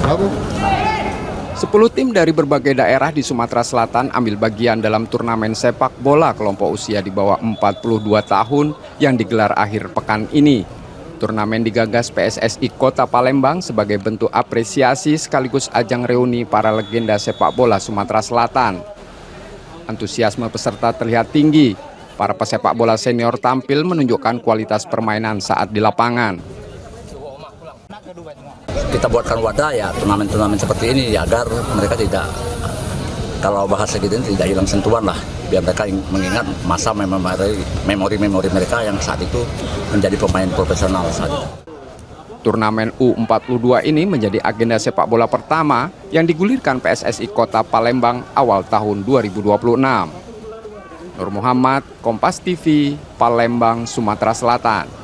Berapa? 10 tim dari berbagai daerah di Sumatera Selatan ambil bagian dalam turnamen sepak bola kelompok usia di bawah 42 tahun yang digelar akhir pekan ini. Turnamen digagas PSSI Kota Palembang sebagai bentuk apresiasi sekaligus ajang reuni para legenda sepak bola Sumatera Selatan. Antusiasme peserta terlihat tinggi. Para pesepak bola senior tampil menunjukkan kualitas permainan saat di lapangan. Kita buatkan wadah ya turnamen-turnamen seperti ini ya, agar mereka tidak, kalau bahasa gitu tidak hilang sentuhan lah, biar mereka mengingat masa memori-memori mereka yang saat itu menjadi pemain profesional saat itu. Turnamen U42 ini menjadi agenda sepak bola pertama yang digulirkan PSSI Kota Palembang awal tahun 2026. Nur Muhammad, Kompas TV, Palembang, Sumatera Selatan.